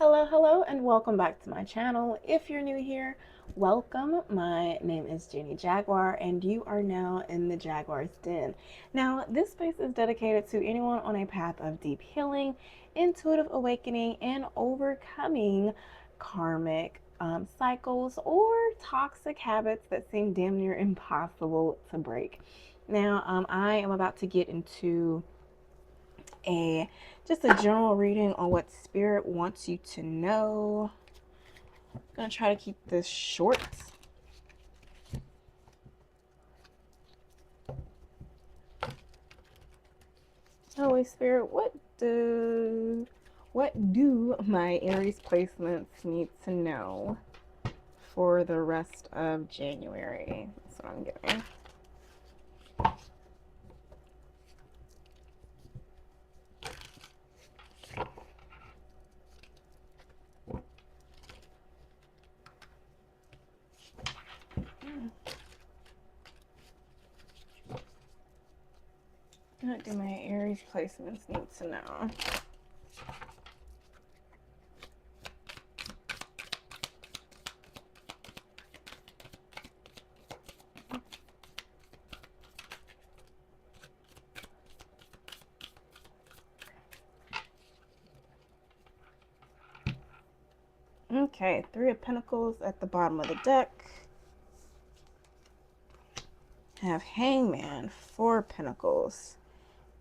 Hello, and welcome back to my channel. If you're new here, welcome. My name is Jenny Jaguar, and you are now in the Jaguar's Den. Now, this space is dedicated to anyone on a path of deep healing, intuitive awakening, and overcoming karmic cycles or toxic habits that seem damn near impossible to break. Now, I am about to get into a just a general reading on what spirit wants you to know. I'm gonna try to keep this short. Holy Spirit, what do my Aries placements need to know for the rest of January? That's what I'm getting. What do my Aries placements need to know? Okay, Three of Pentacles at the bottom of the deck. I have Hangman, Four of Pentacles.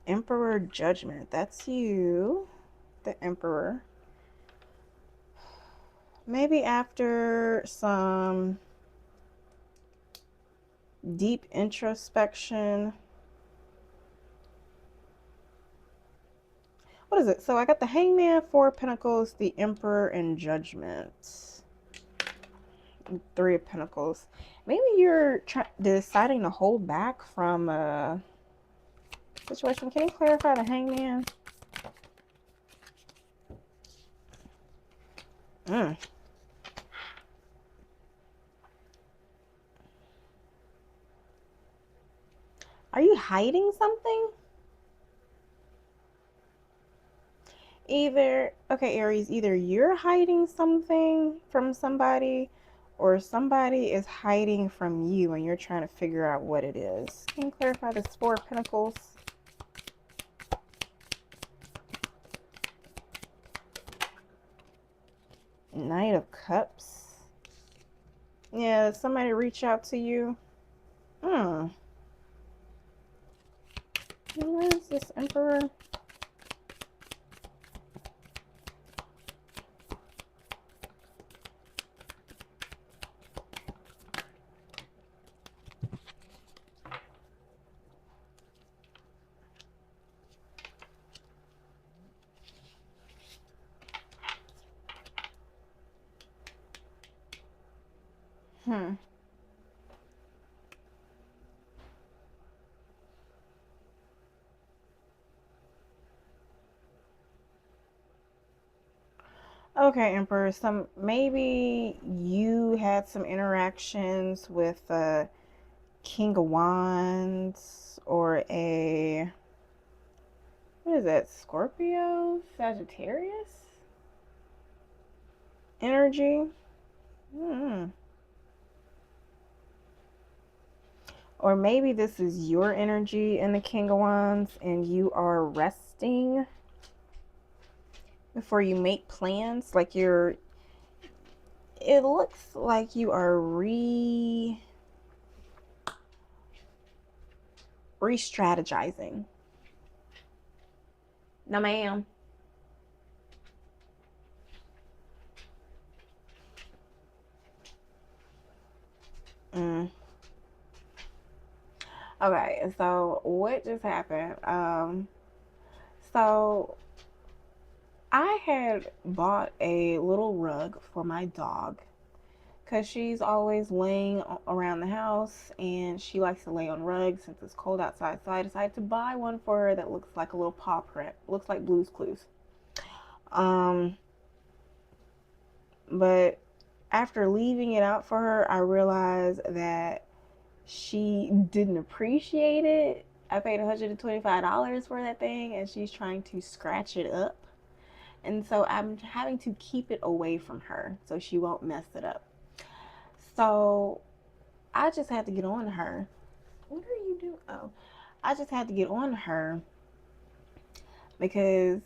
Emperor, Judgment. That's you, the Emperor. Maybe after some deep introspection. What is it? So I got the Hangman, Four of Pentacles, the Emperor, and Judgment. Three of Pentacles. Maybe you're deciding to hold back from a situation. Can you clarify the Hangman? Are you hiding something? Okay, Aries, either you're hiding something from somebody or somebody is hiding from you and you're trying to figure out what it is. Can you clarify this Four of Pentacles? Knight of Cups. Yeah, did somebody reach out to you? What is this Emperor? Okay, Emperor. Maybe you had some interactions with King of Wands or what is that? Scorpio, Sagittarius energy. Or maybe this is your energy in the King of Wands and you are resting before you make plans. Like it looks like you are re-strategizing. No, ma'am. Okay, so what just happened? So I had bought a little rug for my dog because she's always laying around the house and she likes to lay on rugs since it's cold outside. So I decided to buy one for her that looks like a little paw print. Looks like Blue's Clues. But after leaving it out for her, I realized that she didn't appreciate it. I paid $125 for that thing and she's trying to scratch it up. And so I'm having to keep it away from her so she won't mess it up. So I just had to get on her. What are you doing? Oh, I just had to get on her because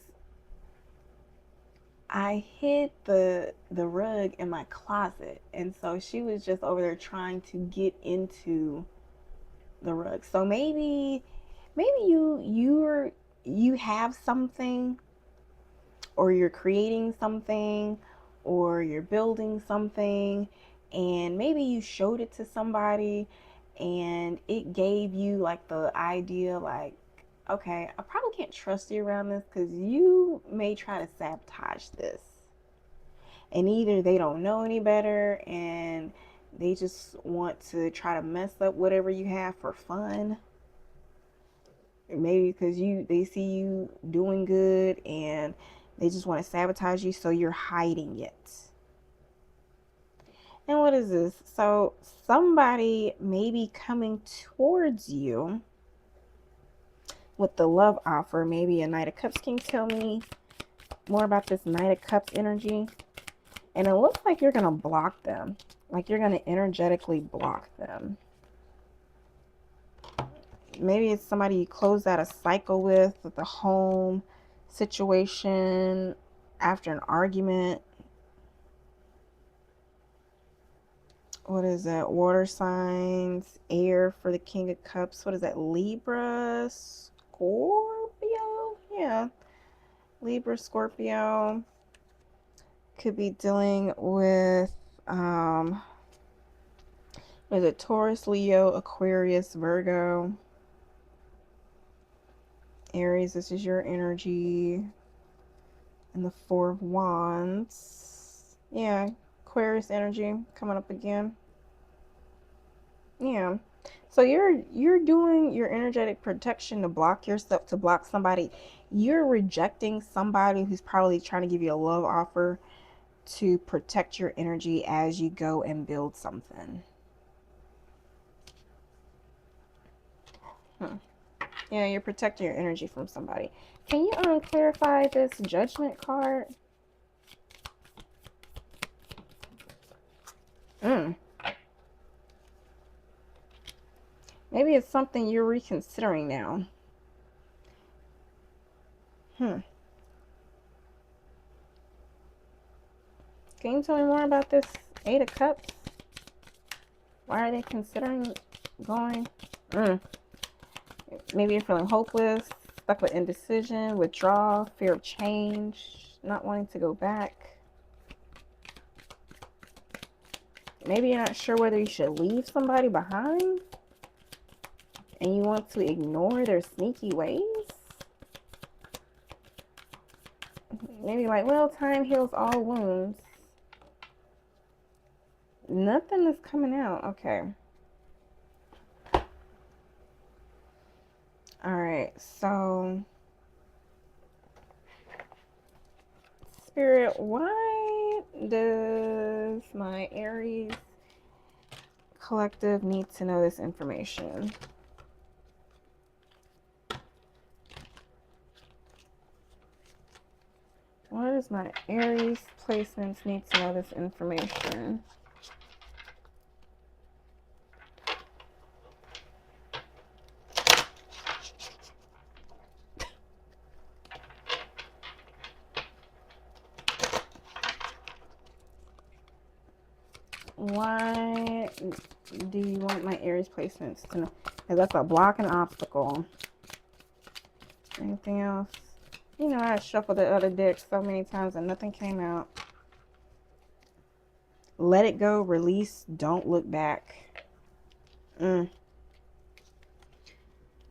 I hid the rug in my closet, and so she was just over there trying to get into the rug. So maybe you have something, or you're creating something, or you're building something, and maybe you showed it to somebody and it gave you like the idea like, okay, I probably can't trust you around this because you may try to sabotage this. And either they don't know any better and they just want to try to mess up whatever you have for fun. Maybe because they see you doing good and they just want to sabotage you, so you're hiding it. And what is this? So somebody may be coming towards you with the love offer, maybe a Knight of Cups. Can you tell me more about this Knight of Cups energy? And it looks like you're going to block them. Like you're going to energetically block them. Maybe it's somebody you closed out a cycle with a home situation after an argument. What is that? Water signs, air for the King of Cups. What is that? Libra, Scorpio? Yeah. Libra, Scorpio. Could be dealing with, what is it? Taurus, Leo, Aquarius, Virgo. Aries, this is your energy. And the Four of Wands. Yeah. Aquarius energy coming up again. Yeah. So you're doing your energetic protection to block yourself, to block somebody. You're rejecting somebody who's probably trying to give you a love offer to protect your energy as you go and build something. Yeah, you're protecting your energy from somebody. Can you clarify this Judgment card? Maybe it's something you're reconsidering now. Can you tell me more about this Eight of Cups? Why are they considering going? Maybe you're feeling hopeless, stuck with indecision, withdrawal, fear of change, not wanting to go back. Maybe you're not sure whether you should leave somebody behind and you want to ignore their sneaky ways. Maybe like, well, time heals all wounds. Nothing is coming out. Okay. All right. So, Spirit, why does my Aries collective need to know this information? Why does my Aries placements need to know this information? Why do you want my Aries placements to know? Because that's a block and obstacle. Anything else? You know, I shuffled the other deck so many times and nothing came out. Let it go, release, don't look back.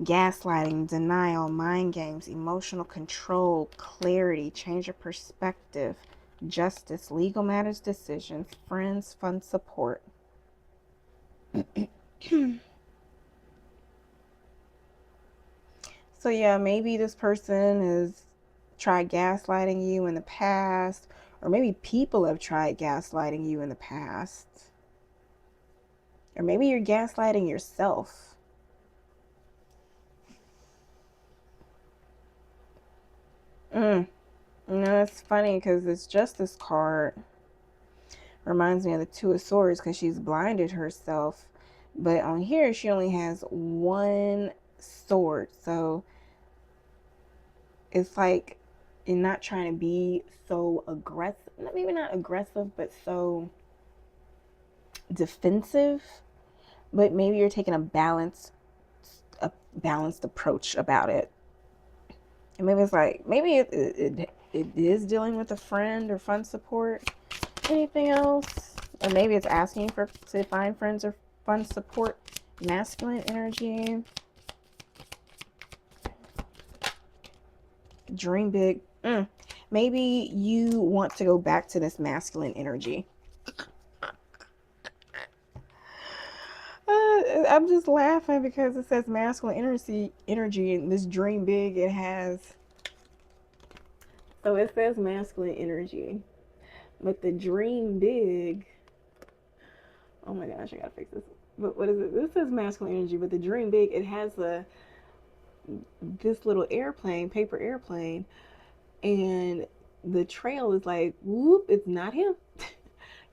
Gaslighting, denial, mind games, emotional control, clarity, change of perspective, justice, legal matters, decisions, friends, fun, support. So yeah, maybe this person has tried gaslighting you in the past, or maybe people have tried gaslighting you in the past, or maybe you're gaslighting yourself. You know, it's funny because it's just this card. Reminds me of the Two of Swords because she's blinded herself. But on here, she only has one sword. So it's like you're not trying to be so aggressive. Maybe not aggressive, but so defensive. But maybe you're taking a balanced approach about it. And maybe it's like, maybe it is dealing with a friend or fun support. Anything else? Or maybe it's asking for to find friends or fun support. Masculine energy. Dream big. Maybe you want to go back to this masculine energy. I'm just laughing because it says masculine energy and this dream big it has. So it says masculine energy. But the dream big. Oh my gosh, I gotta fix this. But what is it? This says masculine energy, but the dream big, it has this little airplane, paper airplane, and the trail is like, whoop, it's not him.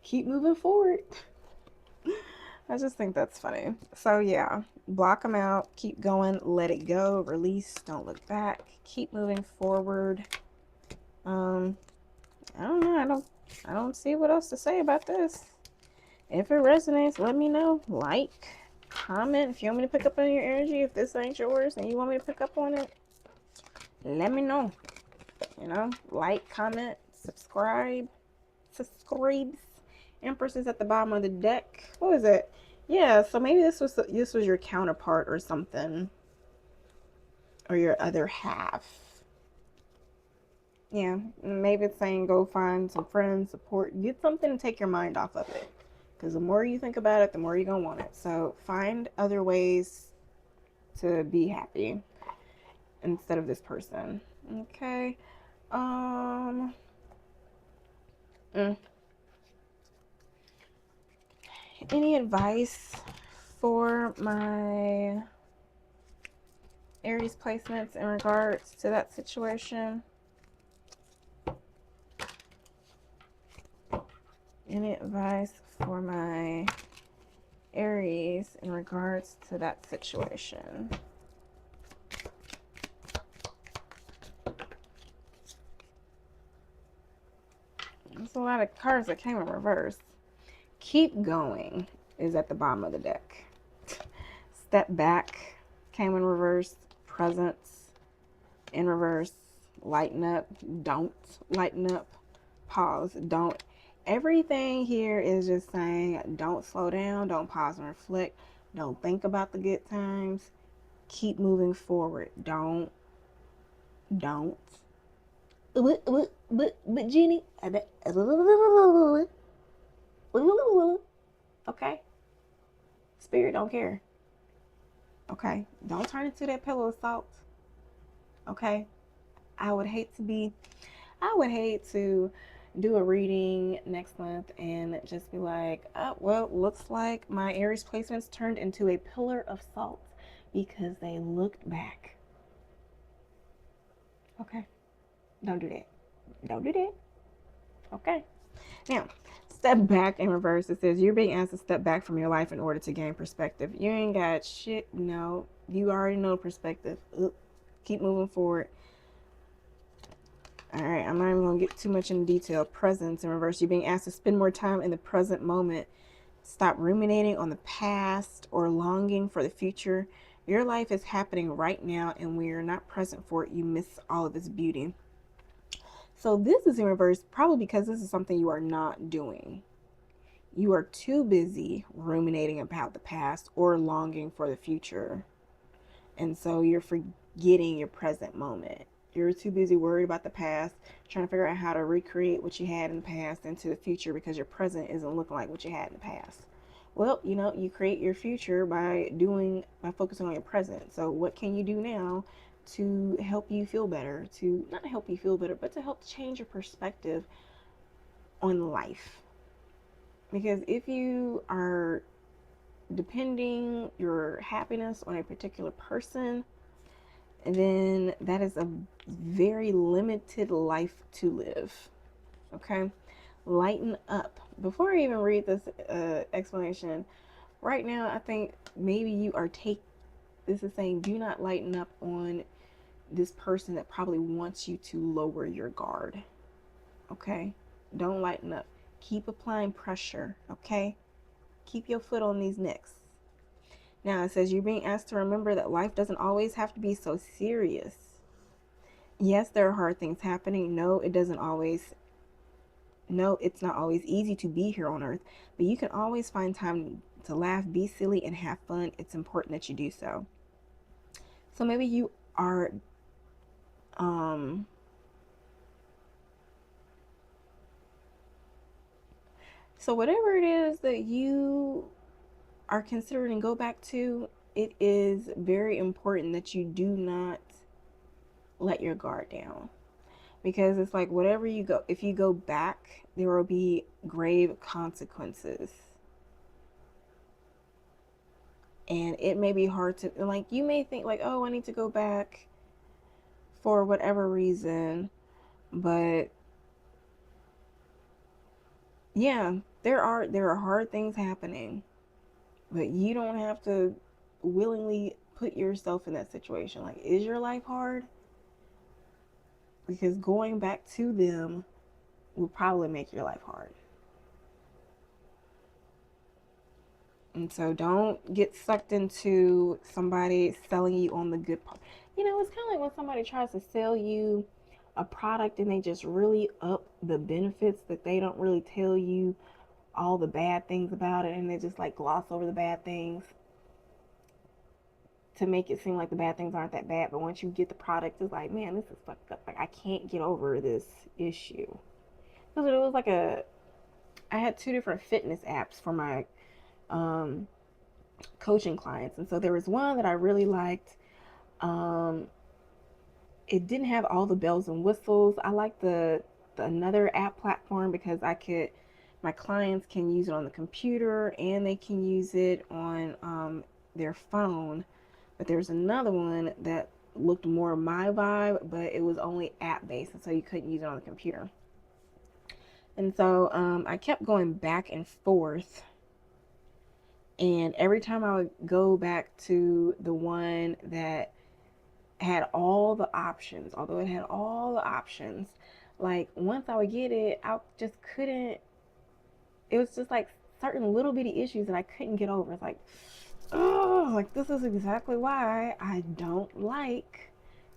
Keep moving forward. I just think that's funny. So yeah, block them out, keep going, let it go, release, don't look back, keep moving forward. I don't know. I don't see what else to say about this. If it resonates, let me know. Like, comment if you want me to pick up on your energy. If this ain't yours and you want me to pick up on it, let me know. You know, like, comment, subscribe. Subscribes. Empress is at the bottom of the deck. What was it? Yeah, so maybe this was your counterpart or something, or your other half. Yeah, maybe it's saying go find some friends, support, get something to take your mind off of it. Because the more you think about it, the more you're gonna want it. So find other ways to be happy instead of this person. Okay. Um. Any advice for my Aries placements in regards to that situation? Any advice for my Aries in regards to that situation? There's a lot of cards that came in reverse. Keep going is at the bottom of the deck. Step back came in reverse. Presence in reverse. Lighten up. Don't lighten up. Pause. Don't. Everything here is just saying don't slow down. Don't pause and reflect. Don't think about the good times. Keep moving forward. Don't. But Jeannie. Okay. Spirit don't care. Okay. Don't turn into that pillow of salt. Okay. I would hate to do a reading next month and just be like, oh, well, looks like my Aries placements turned into a pillar of salt because they looked back. Okay. Don't do that. Don't do that. Okay. Now, step back in reverse. It says you're being asked to step back from your life in order to gain perspective. You ain't got shit. No, you already know perspective. Keep moving forward. All right, I'm not even going to get too much into detail. Presence in reverse. You're being asked to spend more time in the present moment. Stop ruminating on the past or longing for the future. Your life is happening right now, and when you're not present for it, you miss all of its beauty. So this is in reverse, probably because this is something you are not doing. You are too busy ruminating about the past or longing for the future. And so you're forgetting your present moment. You're too busy worried about the past, trying to figure out how to recreate what you had in the past into the future because your present isn't looking like what you had in the past. Well, you know, you create your future by focusing on your present. So what can you do now to help you feel better? To not help you feel better, but to help change your perspective on life. Because if you are depending your happiness on a particular person, then that is a very limited life to live. Okay? Lighten up. Before I even read this explanation, right now I think maybe you are this is saying do not lighten up on this person that probably wants you to lower your guard. Okay? Don't lighten up. Keep applying pressure. Okay? Keep your foot on these necks. Now it says you're being asked to remember that life doesn't always have to be so serious. Yes, there are hard things happening. No, it's not always easy to be here on earth, but you can always find time to laugh, be silly, and have fun. It's important that you do so. So maybe you are so whatever it is that you are considering go back to, it is very important that you do not let your guard down. Because it's like whatever you go, if you go back, there will be grave consequences. And it may be hard to, like, you may think like, oh, I need to go back for whatever reason. But yeah, there are hard things happening. But you don't have to willingly put yourself in that situation. Like, is your life hard? Because going back to them will probably make your life hard. And so don't get sucked into somebody selling you on the good part. You know, it's kind of like when somebody tries to sell you a product and they just really up the benefits that they don't really tell you all the bad things about it, and they just like gloss over the bad things to make it seem like the bad things aren't that bad. But once you get the product, it's like, man, this is fucked up. Like, I can't get over this issue. Because it was like I had two different fitness apps for my coaching clients. And so there was one that I really liked. Um, it didn't have all the bells and whistles. I like the another app platform because my clients can use it on the computer and they can use it on their phone. But there's another one that looked more my vibe, but it was only app based, and so you couldn't use it on the computer. And so I kept going back and forth. And every time I would go back to the one that had all the options, although it had all the options, like once I would get it, I just couldn't, it was just like certain little bitty issues that I couldn't get over. It's like, oh, like this is exactly why I don't like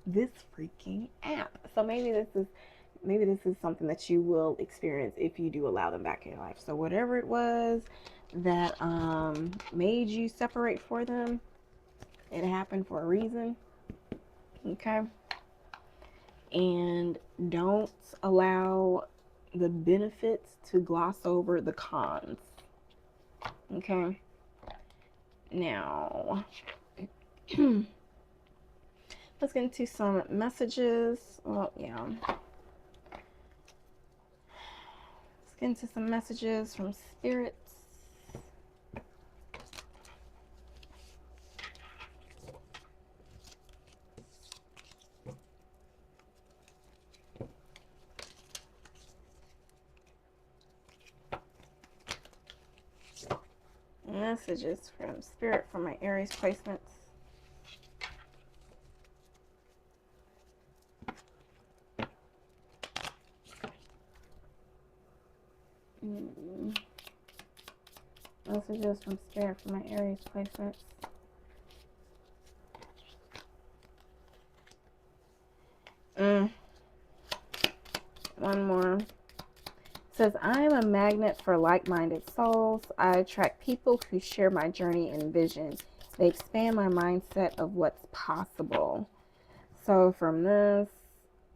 this freaking app. So maybe this is something that you will experience if you do allow them back in your life. So whatever it was that made you separate for them, it happened for a reason. Okay? And don't allow the benefits to gloss over the cons. Okay? Now, let's get into some messages. Well, yeah. Let's get into some messages from spirits. Messages from spirit for my Aries placements. Messages from spirit for my Aries placements. One more. It says, I am a magnet for like-minded souls. I attract people who share my journey and vision. They expand my mindset of what's possible. So from this,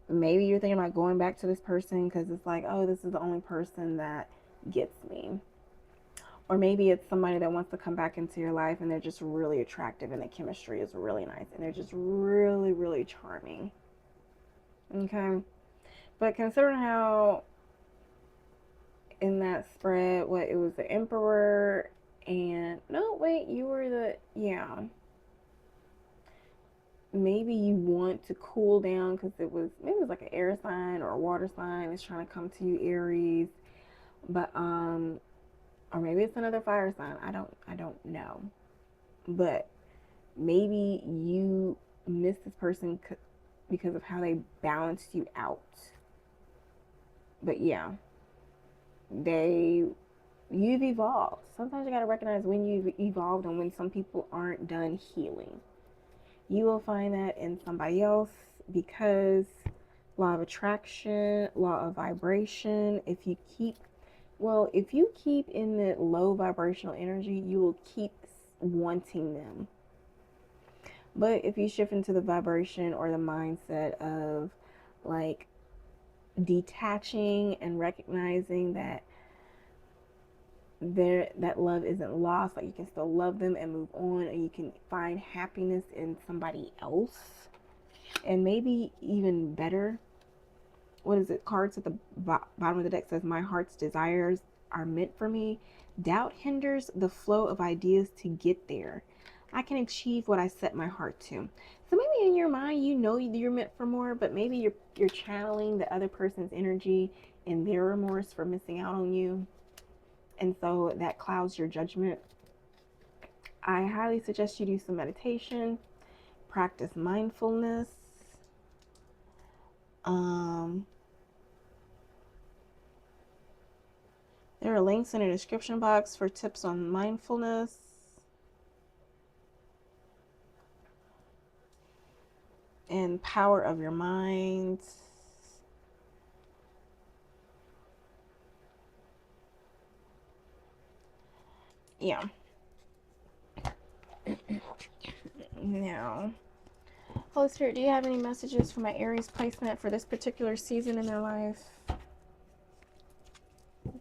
maybe you're thinking about going back to this person because it's like, oh, this is the only person that gets me. Or maybe it's somebody that wants to come back into your life and they're just really attractive and the chemistry is really nice and they're just really, really charming. Okay? But considering how in that spread, it was the Emperor and, no, wait, you were yeah. maybe you want to cool down because maybe it was like an air sign or a water sign is trying to come to you, Aries. But or maybe it's another fire sign. I don't know. But maybe you miss this person because of how they balanced you out. But yeah, they you've evolved. Sometimes you got to recognize when you've evolved and when some people aren't done healing. You will find that in somebody else because law of attraction, law of vibration, if you keep in the low vibrational energy, you will keep wanting them. But if you shift into the vibration or the mindset of like detaching and recognizing that that love isn't lost, like you can still love them and move on, and you can find happiness in somebody else, and maybe even better, what is it, cards at the bottom of the deck says my heart's desires are meant for me. Doubt hinders the flow of ideas to get there. I can achieve what I set my heart to. So maybe in your mind you know you're meant for more, but maybe you're channeling the other person's energy and their remorse for missing out on you, and so that clouds your judgment. I highly suggest you do some meditation, practice mindfulness. Um, there are links in the description box for tips on mindfulness. And power of your mind. Yeah. Now, Holy Spirit, do you have any messages for my Aries placement for this particular season in their life?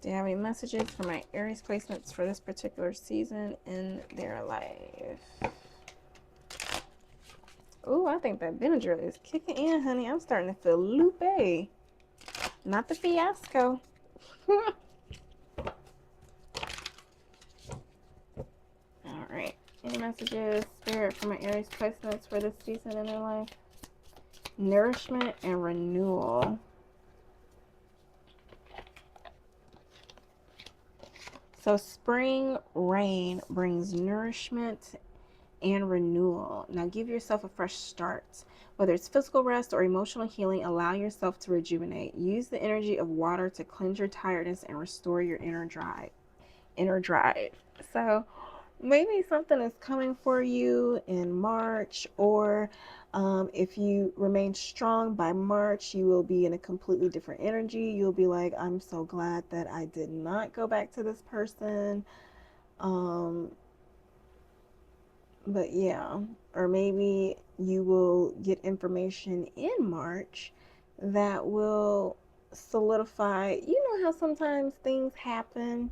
Do you have any messages for my Aries placements for this particular season in their life? Oh, I think that Benadryl is kicking in, honey. I'm starting to feel loopy. Not the fiasco. All right. Any messages, Spirit, for my Aries placements for this season in their life? Nourishment and renewal. So spring rain brings nourishment and renewal. Now give yourself a fresh start. Whether it's physical rest or emotional healing, allow yourself to rejuvenate. Use the energy of water to cleanse your tiredness and restore your inner drive. So maybe something is coming for you in March, or if you remain strong by March, you will be in a completely different energy. You'll be like, I'm so glad that I did not go back to this person. But yeah, or maybe you will get information in March that will solidify. You know how sometimes things happen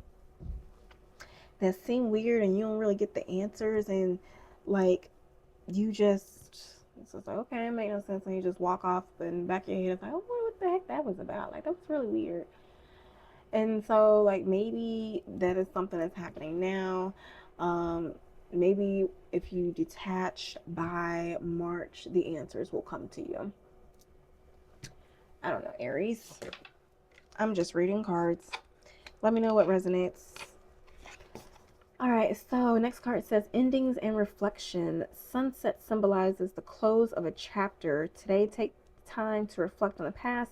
that seem weird and you don't really get the answers, and like you just, it's just like, okay, it makes no sense, and you just walk off, and back in your head it's like, oh, what the heck that was about, like that was really weird. And so like maybe that is something that's happening now. Maybe if you detach by March, the answers will come to you. I don't know, Aries. I'm just reading cards. Let me know what resonates. All right, so next card says endings and reflection. Sunset symbolizes the close of a chapter. Today, take time to reflect on the past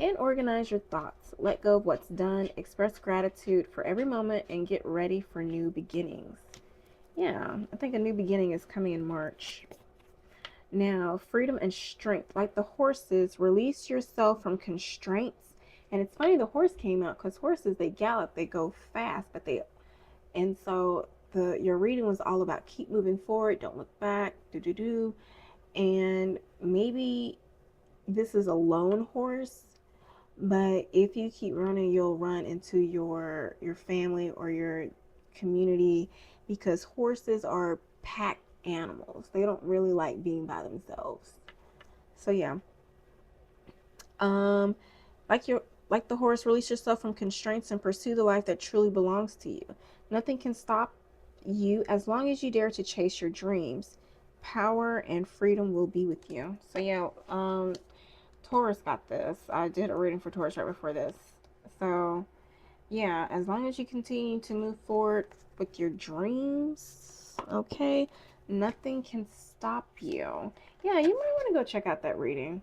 and organize your thoughts. Let go of what's done, express gratitude for every moment, and get ready for new beginnings. Yeah, I think a new beginning is coming in March. Now, freedom and strength. Like the horses, release yourself from constraints. And it's funny the horse came out because horses, they gallop, they go fast, and so your reading was all about keep moving forward, don't look back, and maybe this is a lone horse, but if you keep running, you'll run into your family or your community, because horses are pack animals. They don't really like being by themselves. So yeah, um, like your like the horse, release yourself from constraints and pursue the life that truly belongs to you. Nothing can stop you as long as you dare to chase your dreams. power and freedom will be with you. So yeah, Taurus got this. I did a reading for Taurus right before this. So yeah, as long as you continue to move forward with your dreams, okay, nothing can stop you. Yeah, you might want to go check out that reading.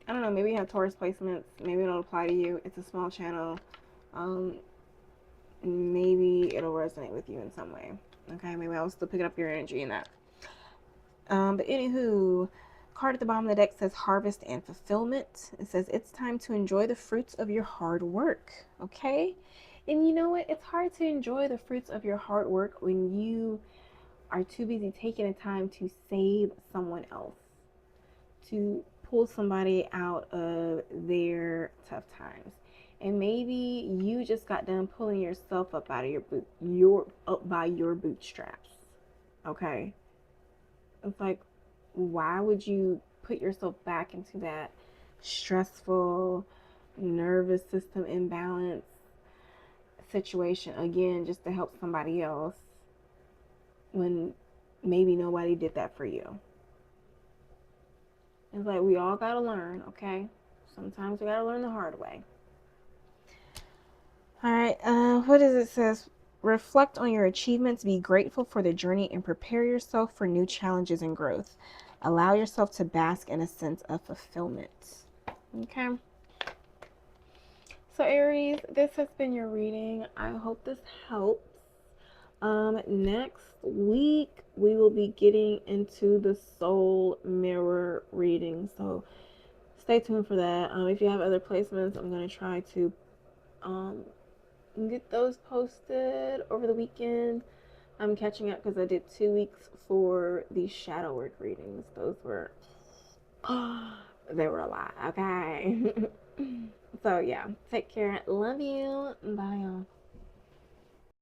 I don't know, maybe you have Taurus placements, maybe it'll apply to you. It's a small channel. Um, Maybe it'll resonate with you in some way. Okay, maybe I'll still pick up your energy in that. But anywho, card at the bottom of the deck says harvest and fulfillment. It says it's time to enjoy the fruits of your hard work. Okay, and you know what? It's hard to enjoy the fruits of your hard work when you are too busy taking the time to save someone else, to pull somebody out of their tough times. And maybe you just got done pulling yourself up out of your up by your bootstraps. Okay? It's like, why would you put yourself back into that stressful nervous system imbalance situation again just to help somebody else when maybe nobody did that for you? It's like we all gotta learn, okay? Sometimes we gotta learn the hard way. All right, what does it says? Reflect on your achievements, be grateful for the journey, and prepare yourself for new challenges and growth. Allow yourself to bask in a sense of fulfillment. Okay. So Aries, this has been your reading. I hope this helps. Next week we will be getting into the soul mirror reading. So stay tuned for that. If you have other placements, I'm gonna try to get those posted over the weekend. I'm catching up because I did 2 weeks for the shadow work readings. Those were they were a lot. Okay. So yeah, take care. Love you. Bye y'all.